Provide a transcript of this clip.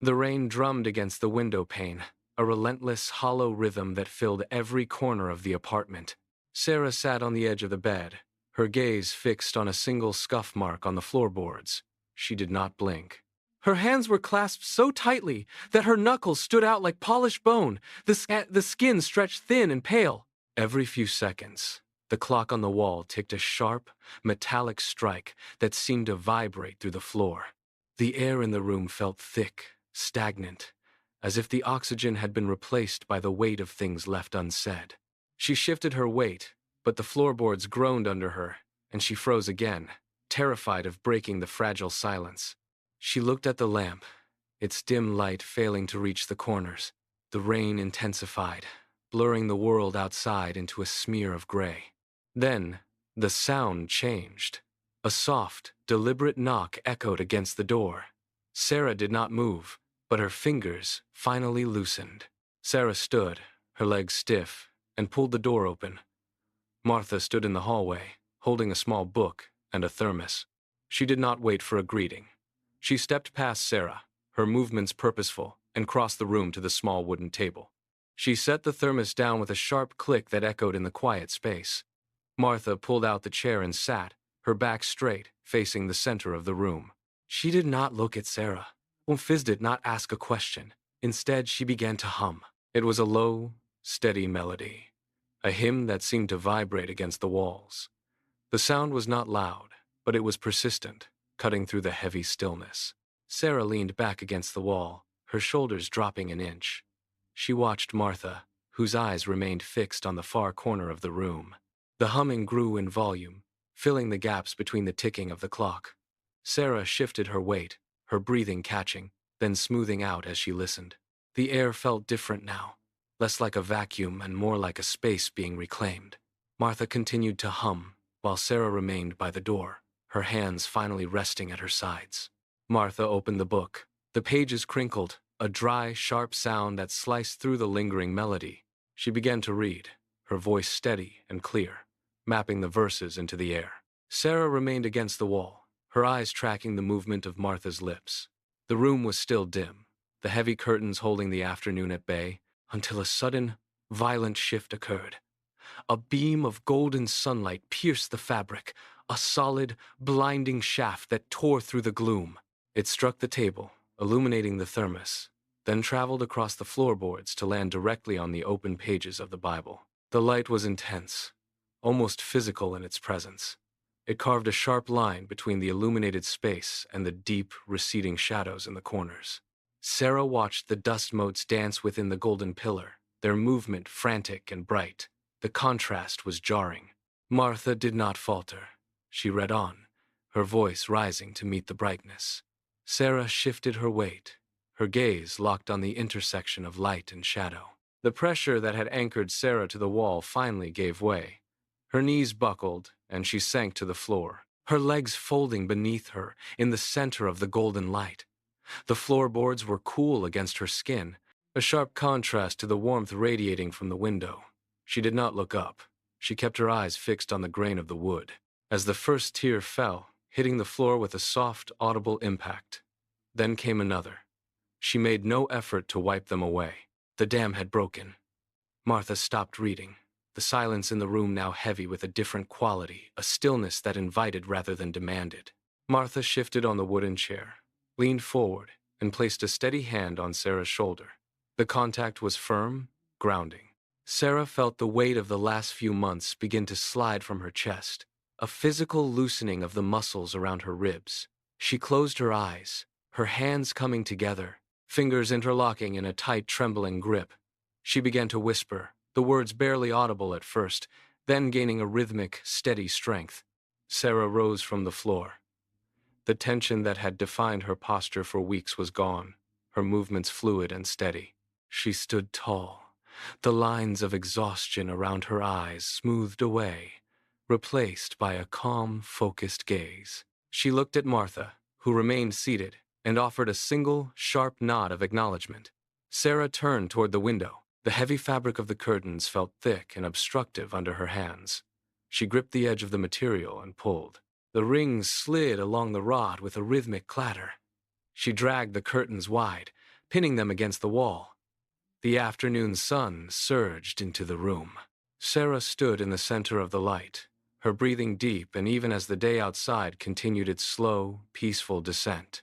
The rain drummed against the window pane, a relentless, hollow rhythm that filled every corner of the apartment. Sarah sat on the edge of the bed, her gaze fixed on a single scuff mark on the floorboards. She did not blink. Her hands were clasped so tightly that her knuckles stood out like polished bone, the skin stretched thin and pale. Every few seconds, the clock on the wall ticked a sharp, metallic strike that seemed to vibrate through the floor. The air in the room felt thick, stagnant, as if the oxygen had been replaced by the weight of things left unsaid. She shifted her weight, but the floorboards groaned under her, and she froze again, terrified of breaking the fragile silence. She looked at the lamp, its dim light failing to reach the corners. The rain intensified, blurring the world outside into a smear of gray. Then, the sound changed. A soft, deliberate knock echoed against the door. Sarah did not move, but her fingers finally loosened. Sarah stood, her legs stiff, and pulled the door open. Martha stood in the hallway, holding a small book and a thermos. She did not wait for a greeting. She stepped past Sarah, her movements purposeful, and crossed the room to the small wooden table. She set the thermos down with a sharp click that echoed in the quiet space. Martha pulled out the chair and sat, her back straight, facing the center of the room. She did not look at Sarah. Fizz did not ask a question. Instead, she began to hum. It was a low, steady melody, a hymn that seemed to vibrate against the walls. The sound was not loud, but it was persistent, cutting through the heavy stillness. Sarah leaned back against the wall, her shoulders dropping an inch. She watched Martha, whose eyes remained fixed on the far corner of the room. The humming grew in volume, filling the gaps between the ticking of the clock. Sarah shifted her weight, her breathing catching, then smoothing out as she listened. The air felt different now, less like a vacuum and more like a space being reclaimed. Martha continued to hum, while Sarah remained by the door, her hands finally resting at her sides. Martha opened the book. The pages crinkled, a dry, sharp sound that sliced through the lingering melody. She began to read, her voice steady and clear, mapping the verses into the air. Sarah remained against the wall, her eyes tracking the movement of Martha's lips. The room was still dim, the heavy curtains holding the afternoon at bay, until a sudden, violent shift occurred. A beam of golden sunlight pierced the fabric, a solid, blinding shaft that tore through the gloom. It struck the table, illuminating the thermos, then traveled across the floorboards to land directly on the open pages of the Bible. The light was intense, almost physical in its presence. It carved a sharp line between the illuminated space and the deep, receding shadows in the corners. Sarah watched the dust motes dance within the golden pillar, their movement frantic and bright. The contrast was jarring. Martha did not falter. She read on, her voice rising to meet the brightness. Sarah shifted her weight, her gaze locked on the intersection of light and shadow. The pressure that had anchored Sarah to the wall finally gave way. Her knees buckled, and she sank to the floor, her legs folding beneath her in the center of the golden light. The floorboards were cool against her skin, a sharp contrast to the warmth radiating from the window. She did not look up. She kept her eyes fixed on the grain of the wood. As the first tear fell, hitting the floor with a soft, audible impact. Then came another. She made no effort to wipe them away. The dam had broken. Martha stopped reading, the silence in the room now heavy with a different quality, a stillness that invited rather than demanded. Martha shifted on the wooden chair, leaned forward, and placed a steady hand on Sarah's shoulder. The contact was firm, grounding. Sarah felt the weight of the last few months begin to slide from her chest, a physical loosening of the muscles around her ribs. She closed her eyes, her hands coming together, fingers interlocking in a tight, trembling grip. She began to whisper, the words barely audible at first, then gaining a rhythmic, steady strength. Sarah rose from the floor. The tension that had defined her posture for weeks was gone, her movements fluid and steady. She stood tall, the lines of exhaustion around her eyes smoothed away, replaced by a calm, focused gaze. She looked at Martha, who remained seated, and offered a single, sharp nod of acknowledgement. Sarah turned toward the window. The heavy fabric of the curtains felt thick and obstructive under her hands. She gripped the edge of the material and pulled. The rings slid along the rod with a rhythmic clatter. She dragged the curtains wide, pinning them against the wall. The afternoon sun surged into the room. Sarah stood in the center of the light, her breathing deep, and even as the day outside continued its slow, peaceful descent,